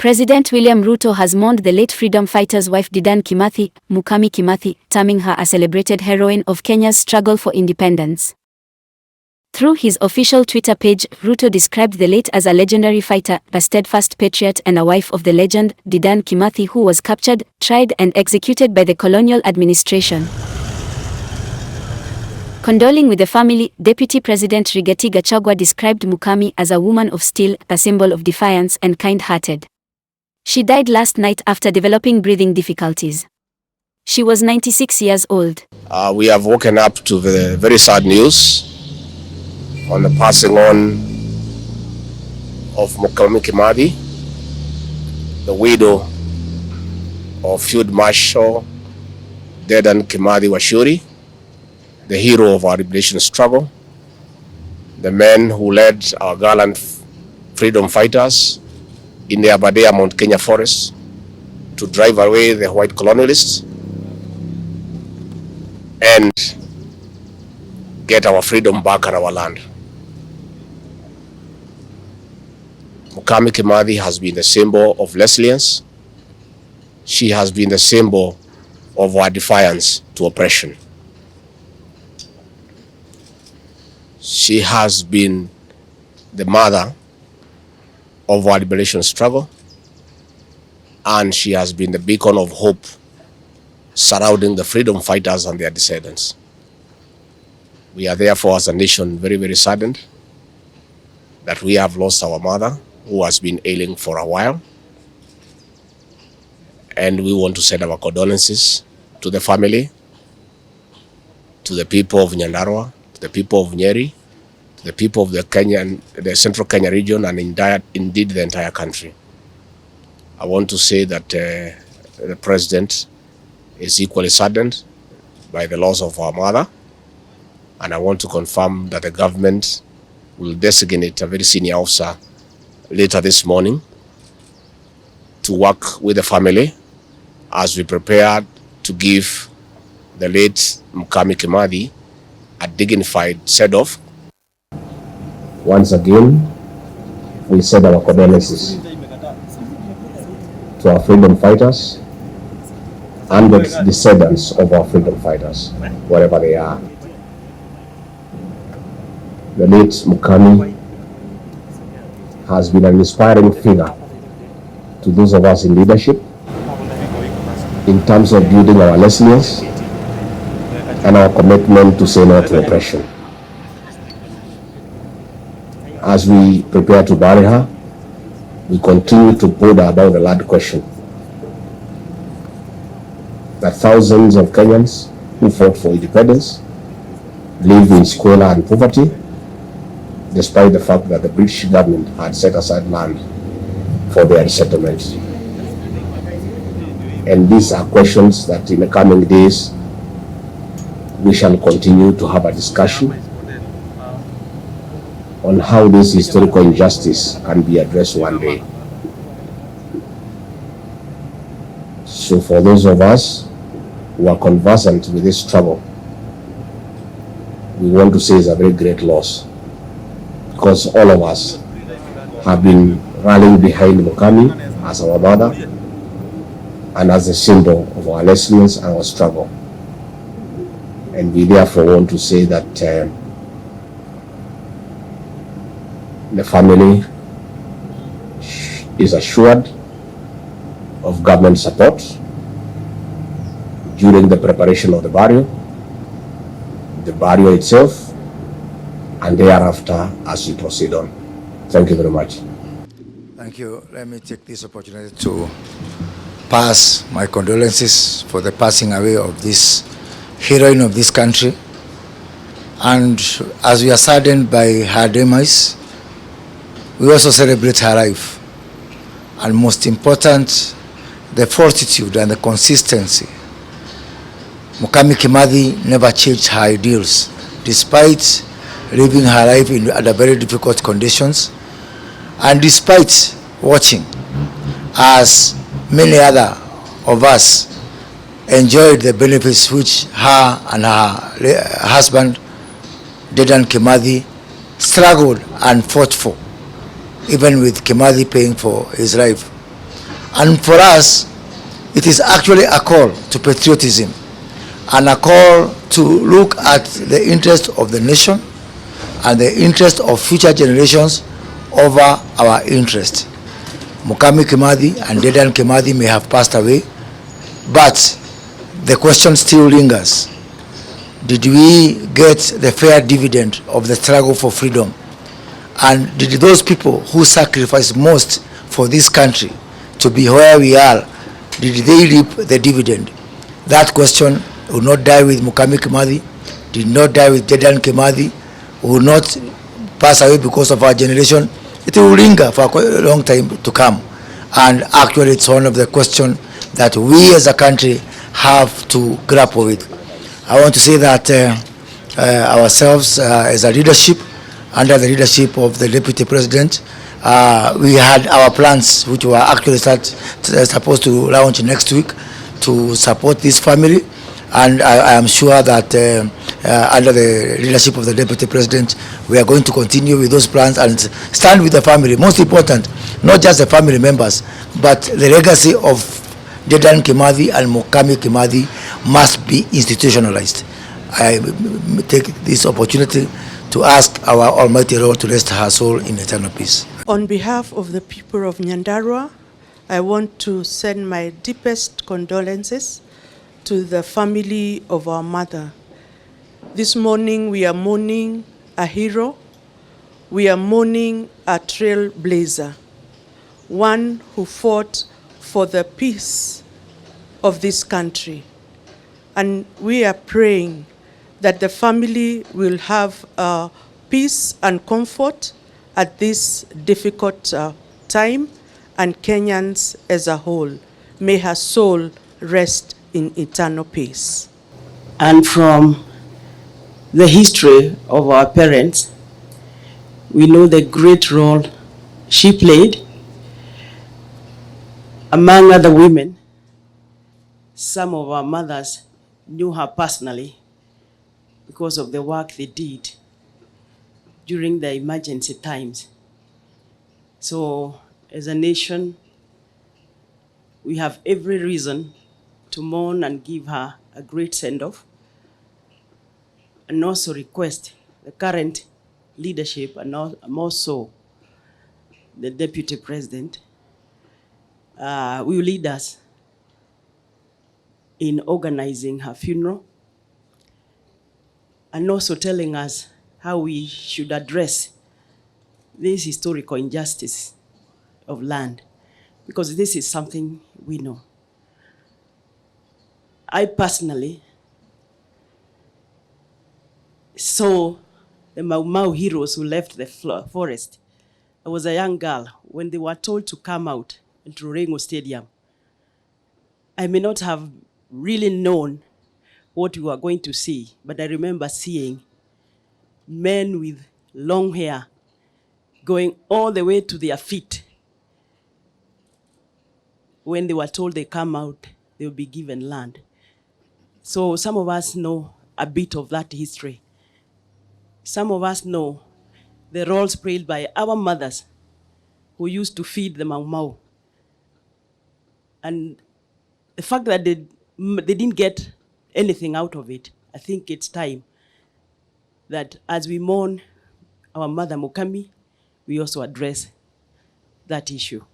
President William Ruto has mourned the late freedom fighter's wife Rigathi Kimathi, Mukami Kimathi, terming her a celebrated heroine of Kenya's struggle for independence. Through his official Twitter page, Ruto described the late as a legendary fighter, a steadfast patriot and a wife of the legend, Rigathi Kimathi, who was captured, tried and executed by the colonial administration. Condoling with the family, Deputy President Rigathi Gachagua described Mukami as a woman of steel, a symbol of defiance and kind-hearted. She died last night after developing breathing difficulties. She was 96 years old. We have woken up to the very sad news on the passing on of Mukami Kimathi, the widow of Field Marshal Rigathi Kimathi Washuri, the hero of our liberation struggle, the man who led our gallant freedom fighters in the Aberdare Mount Kenya forest to drive away the white colonialists and get our freedom back on our land. Mukami Kimathi has been the symbol of resilience. She has been the symbol of our defiance to oppression. She has been the mother of our liberation struggle, and she has been the beacon of hope surrounding the freedom fighters and their descendants. We are therefore, as a nation, very, very saddened that we have lost our mother, who has been ailing for a while. And we want to send our condolences to the family, to the people of Nyandarua, to the people of Nyeri, to the people of the Central Kenya region, and indeed the entire country. I want to say that the President is equally saddened by the loss of our mother, and I want to confirm that the government will designate a very senior officer later this morning to work with the family as we prepare to give the late Mukami Kimathi a dignified send-off. Once again, we send our condolences to our freedom fighters and the descendants of our freedom fighters, wherever they are. The late Mukami has been an inspiring figure to those of us in leadership in terms of building our resilience and our commitment to say no to oppression. As we prepare to bury her, we continue to ponder about the land question. That thousands of Kenyans who fought for independence live in squalor and poverty, despite the fact that the British government had set aside land for their settlements. And these are questions that in the coming days we shall continue to have a discussion on how this historical injustice can be addressed one day. So for those of us who are conversant with this struggle, we want to say it's a very great loss, because all of us have been rallying behind Mukami as our mother and as a symbol of our resilience and our struggle. And we therefore want to say that the family is assured of government support during the preparation of the burial itself, and thereafter as we proceed on. Thank you very much. Thank you. Let me take this opportunity to pass my condolences for the passing away of this heroine of this country. And as we are saddened by her demise, we also celebrate her life. And most important, the fortitude and the consistency. Mukami Kimathi never changed her ideals, despite living her life under very difficult conditions, and despite watching as many other of us enjoyed the benefits which her and her husband, Rigathi Kimathi, struggled and fought for, even with Kimathi paying for his life. And for us, it is actually a call to patriotism and a call to look at the interest of the nation and the interest of future generations over our interest. Mukami Kimathi and Dedan Kimathi may have passed away, but the question still lingers. Did we get the fair dividend of the struggle for freedom? And did those people who sacrificed most for this country to be where we are, did they reap the dividend? That question will not die with Mukami Kimathi, did not die with Dedan Kimathi, will not pass away because of our generation. It will linger for a long time to come. And actually, it's one of the questions that we as a country have to grapple with. I want to say that ourselves as a leadership, under the leadership of the Deputy President, we had our plans which were actually supposed to launch next week to support this family, and I am sure that under the leadership of the Deputy President, we are going to continue with those plans and stand with the family. Most important, not just the family members, but the legacy of Dedan Kimathi and Mukami Kimathi must be institutionalized. I take this opportunity to ask our Almighty Lord to rest her soul in eternal peace. On behalf of the people of Nyandarua, I want to send my deepest condolences to the family of our mother. This morning we are mourning a hero, we are mourning a trailblazer, one who fought for the peace of this country. And we are praying that the family will have peace and comfort at this difficult time, and Kenyans as a whole. May her soul rest in eternal peace. And from the history of our parents, we know the great role she played. Among other women, some of our mothers knew her personally because of the work they did during the emergency times. So as a nation, we have every reason to mourn and give her a great send-off, and also request the current leadership, and more so the Deputy President, will lead us in organizing her funeral, and also telling us how we should address this historical injustice of land, because this is something we know. I personally saw the MAUMAU heroes who left the forest. I was a young girl when they were told to come out into Rengo Stadium. I may not have really known what we were going to see, but I remember seeing men with long hair going all the way to their feet. When they were told they come out, they will be given land. So some of us know a bit of that history. Some of us know the roles played by our mothers who used to feed the MAUMAU. And the fact that they didn't get anything out of it, I think it's time that as we mourn our mother Mukami, we also address that issue.